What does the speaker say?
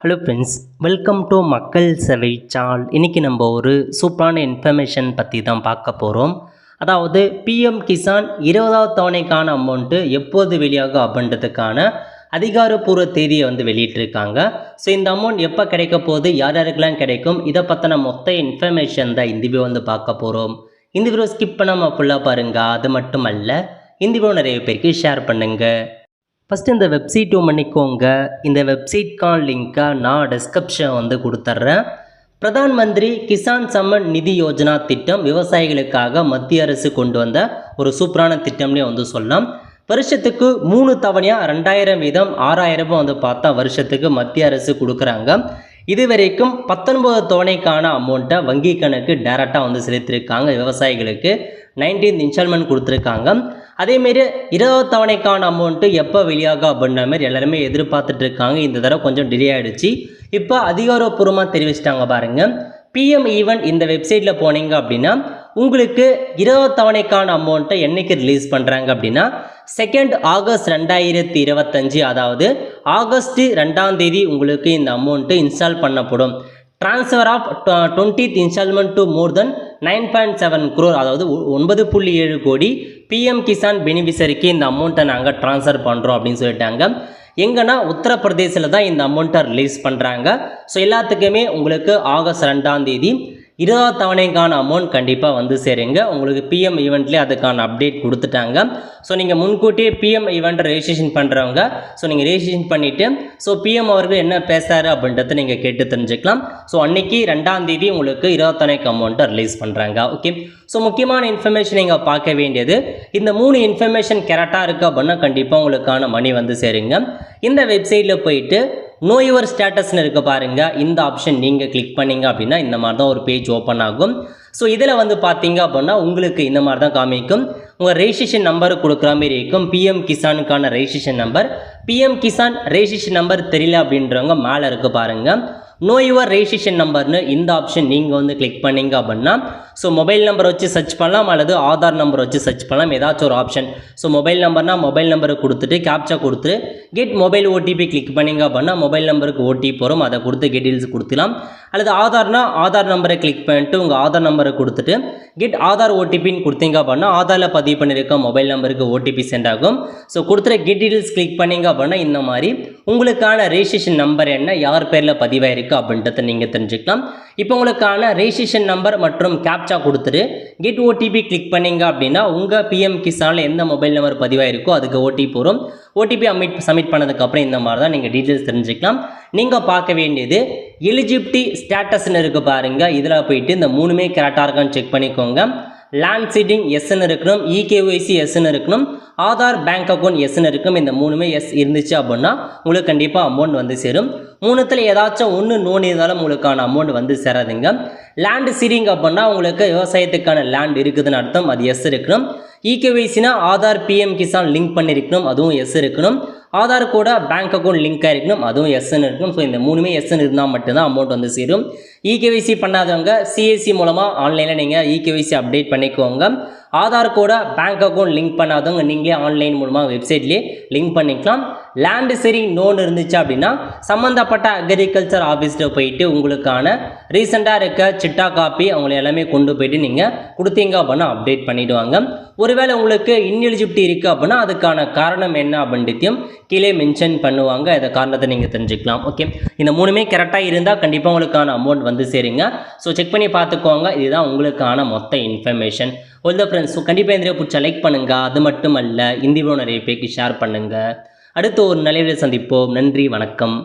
Hello friends, welcome to மக்கள் சேவை சால். இன்றைக்கி நம்ம ஒரு சூப்பரான இன்ஃபர்மேஷன் பற்றி தான் பார்க்க போகிறோம். அதாவது பிஎம் கிசான் 20வது தவணைக்கான அமௌண்ட்டு எப்போது வெளியாகும் அப்படின்றதுக்கான அதிகாரப்பூர்வ தேதியை வெளியிட்டிருக்காங்க. ஸோ இந்த அமௌண்ட் எப்போ கிடைக்க போகுது, யார் யாருக்கெல்லாம் கிடைக்கும், இதை பற்றின மொத்த இன்ஃபர்மேஷன் தான் இந்த வீடியோ பார்க்க போகிறோம். இந்த வீடியோ ஸ்கிப் பண்ணாமல் ஃபுல்லாக பாருங்கள். அது மட்டும் அல்ல, இந்த வீடியோ நிறைய பேருக்கு ஷேர் பண்ணுங்கள். ஃபஸ்ட்டு இந்த வெப்சைட் பண்ணிக்கோங்க. இந்த வெப்சைட்கான லிங்க்கை நான் டிஸ்கிரிப்ஷன் கொடுத்துட்றேன். பிரதான் மந்திரி கிசான் சம்மன் நிதி யோஜனா திட்டம் விவசாயிகளுக்காக மத்திய அரசு கொண்டு வந்த ஒரு சூப்பரான திட்டம்னே சொல்லலாம். வருஷத்துக்கு 3 தவணையாக 2000 வீதம் 6000 பார்த்தா வருஷத்துக்கு மத்திய அரசு கொடுக்குறாங்க. இது வரைக்கும் 19 தவணைக்கான அமௌண்ட்டை வங்கி கணக்கு டைரெக்டாக செலுத்தியிருக்காங்க. விவசாயிகளுக்கு 19th இன்ஸ்டால்மெண்ட் கொடுத்துருக்காங்க. அதேமாரி 20வது தவணைக்கான அமௌண்ட்டு எப்போ வெளியாகும் அப்படின்ற மாதிரி எல்லாருமே எதிர்பார்த்துட்டு இருக்காங்க. இந்த தடவை கொஞ்சம் டிலே ஆகிடுச்சு. இப்போ அதிகாரப்பூர்வமாக தெரிவிச்சிட்டாங்க பாருங்கள். பிஎம் ஈவெண்ட் இந்த வெப்சைட்டில் போனீங்க அப்படின்னா உங்களுக்கு 20வது தவணைக்கான அமௌண்ட்டை என்றைக்கு ரிலீஸ் பண்ணுறாங்க அப்படின்னா 2 ஆகஸ்ட் 2025, அதாவது ஆகஸ்ட் 2ஆம் தேதி உங்களுக்கு இந்த அமௌண்ட்டு இன்ஸ்டால் பண்ணப்படும். Transfer of 20th instalment to more than 9.7 crore, அதாவது 9.7 கோடி பிஎம் கிசான் பெனிஃபிஷரிக்கு இந்த அமௌண்ட்டை நாங்கள் ட்ரான்ஸ்ஃபர் பண்ணுறோம் அப்படின்னு சொல்லிட்டாங்க. எங்கன்னா உத்தரப்பிரதேசில் தான் இந்த அமௌண்ட்டை ரிலீஸ் பண்ணுறாங்க. ஸோ எல்லாத்துக்குமே உங்களுக்கு ஆகஸ்ட் 2ஆம் தேதி 20வது தவணைக்கான அமௌண்ட் கண்டிப்பாக சேருங்க. உங்களுக்கு பிஎம் ஈவெண்ட்லேயே அதுக்கான அப்டேட் கொடுத்துட்டாங்க. ஸோ நீங்கள் முன்கூட்டியே பிஎம் ஈவெண்ட்டை ரெஜிஸ்ட்ரேஷன் பண்ணுறவங்க நீங்கள் ரெஜிஸ்ட்ரேஷன் பண்ணிவிட்டு பிஎம் அவர்கள் என்ன பேசுகிறாரு அப்படின்றத நீங்கள் கேட்டு தெரிஞ்சுக்கலாம். ஸோ அன்றைக்கி 2ஆம் தேதி உங்களுக்கு 20வது தவணைக்கு அமௌண்ட்டை ரிலீஸ் பண்ணுறாங்க. ஓகே, ஸோ முக்கியமான இன்ஃபர்மேஷன் நீங்கள் பார்க்க வேண்டியது, இந்த 3 இன்ஃபர்மேஷன் கரெக்டாக இருக்குது அப்படின்னா கண்டிப்பாக உங்களுக்கான மணி சேருங்க. இந்த வெப்சைட்டில் போயிட்டு நோ யுவர் ஸ்டேட்டஸ்னு இருக்க பாருங்கள். இந்த ஆப்ஷன் நீங்கள் கிளிக் பண்ணிங்க அப்படின்னா இந்த மாதிரி தான் ஒரு பேஜ் ஓப்பன் ஆகும். ஸோ இதில் பார்த்தீங்க அப்படின்னா உங்களுக்கு இந்த மாதிரி தான் காமிக்கும். உங்கள் ரெஜிஸ்ட்ரேஷன் நம்பர் கொடுக்குற மாதிரி இருக்கும். பிஎம் கிசானுக்கான registration number, PM Kisan registration number தெரியல அப்படின்றவங்க மேலே இருக்க பாருங்கள். நோ யுவர் ரெஜிஸ்ட்ரேஷன் நம்பர்னு இந்த ஆப்ஷன் நீங்கள் கிளிக் பண்ணிங்க அப்படின்னா ஸோ மொபைல் நம்பர் வச்சு சர்ச் பண்ணலாம், அல்லது ஆதார் நம்பர் வச்சு சர்ச் பண்ணலாம், ஏதாச்சும் ஒரு ஆப்ஷன். ஸோ மொபைல் நம்பர்னால் மொபைல் நம்பரை கொடுத்துட்டு கேப்சா கொடுத்து கெட் மொபைல் ஓடிபி கிளிக் பண்ணிங்க அப்படின்னா மொபைல் நம்பருக்கு ஓடிபி வரும். அதை கொடுத்து கெட் டீல்ஸ் கொடுத்துக்கலாம். அல்லது ஆதார்னா ஆதார் நம்பரை கிளிக் பண்ணிட்டு உங்கள் ஆதார் நம்பரை கொடுத்துட்டு கெட் ஆதார் ஓடிபின்னு கொடுத்தீங்க அப்படின்னா ஆதாரில் பதிவு பண்ணியிருக்க மொபைல் நம்பருக்கு ஓடிபி சென்ட் ஆகும். ஸோ கொடுத்துட்டு கெட் டீல்ஸ் கிளிக் பண்ணிங்க அப்படின்னா இந்த மாதிரி உங்களுக்கான ரெஜிஸ்ட்ரேஷன் நம்பர் என்ன, யார் பேரில் பதிவாயிருக்கு அப்படின்றத நீங்கள் தெரிஞ்சுக்கலாம். இப்போ உங்களுக்கான ரெஜிஸ்ட்ரேஷன் நம்பர் மற்றும் கேப்சா கொடுத்துட்டு கெட் ஓடிபி கிளிக் பண்ணிங்க அப்படின்னா உங்கள் பிஎம் கிசானில் எந்த மொபைல் நம்பர் பதிவாயிருக்கோ அதுக்கு ஓடிபி வரும். ஓடிபி சப்மிட் பண்ணதுக்கப்புறம் இந்த மாதிரி தான் நீங்கள் டீட்டெயில்ஸ் தெரிஞ்சுக்கலாம். நீங்கள் பார்க்க வேண்டியது எலிஜிபிலிட்டி ஸ்டேட்டஸ்ன்னு இருக்குது பாருங்கள். இதில் போயிட்டு இந்த 3மே கரெக்டாக இருக்கான்னு செக் பண்ணிக்கோங்க. லேண்ட் சீட்டிங் எஸ்ன்னு இருக்கணும், இகேஒய்சி எஸ்ன்னு இருக்கணும், ஆதார் பேங்க் அக்கௌண்ட் எஸ்ன்னு இருக்கும். இந்த 3மே எஸ் இருந்துச்சு அப்படின்னா உங்களுக்கு கண்டிப்பாக அமௌண்ட் சேரும். 3த்தில் ஏதாச்சும் ஒன்று நோன் இருந்தாலும் உங்களுக்கான அமௌண்ட் சேராதுங்க. லேண்டு சீடிங் அப்படின்னா உங்களுக்கு விவசாயத்துக்கான லேண்ட் இருக்குதுன்னு அர்த்தம், அது எஸ் இருக்கணும். இகேஒய்சினா ஆதார் பிஎம் கிசான் லிங்க் பண்ணியிருக்கணும், அதுவும் எஸ் இருக்கணும். ஆதார் கூட பேங்க் அக்கௌண்ட் லிங்க் ஆகிருக்கணும், அதுவும் எஸ்ன்னு இருக்கணும். ஸோ இந்த 3மே எஸ்ன்னு இருந்தால் மட்டும்தான் அமௌண்ட் சேரும். இகேஒய்சி பண்ணாதவங்க சிஎஸ்சி மூலமாக ஆன்லைனில் நீங்கள் இகேஒய்சி அப்டேட் பண்ணிக்கோங்க. ஆதார் கூட பேங்க் அக்கௌண்ட் லிங்க் பண்ணாதவங்க நீங்களே ஆன்லைன் மூலமாக வெப்சைட்லேயே லிங்க் பண்ணிக்கலாம். லேண்டு சீடிங் நோன் இருந்துச்சு அப்படின்னா சம்மந்தப்பட்ட அக்ரிகல்ச்சர் ஆஃபீஸில் போயிட்டு உங்களுக்கான ரீசெண்டாக இருக்க சிட்டா காப்பி அவங்களை எல்லாமே கொண்டு போயிட்டு நீங்கள் கொடுத்தீங்க அப்படின்னா அப்டேட் பண்ணிவிடுவாங்க. ஒருவேளை உங்களுக்கு இன்எலிஜிபிலிட்டி இருக்குது அப்படின்னா அதுக்கான காரணம் என்ன அப்படின்றதையும் கீழே மென்ஷன் பண்ணுவாங்க. இந்த காரணத்தை நீங்கள் தெரிஞ்சுக்கலாம். ஓகே, இந்த 3மே கரெக்டாக இருந்தால் கண்டிப்பாக உங்களுக்கான அமௌண்ட் சேருங்க. ஸோ செக் பண்ணி பார்த்துக்கோங்க. இதுதான் உங்களுக்கான மொத்த இன்ஃபர்மேஷன். ஒல்ல ஃப்ரெண்ட்ஸ், ஸோ கண்டிப்பாக இந்த பிடிச்சா லைக் பண்ணுங்கள். அது மட்டும் அல்ல, இந்த வீடியோ நிறைய பேருக்கு ஷேர் பண்ணுங்கள். அடுத்து ஒரு நல்ல வீடியோ சந்திப்போம். நன்றி, வணக்கம்.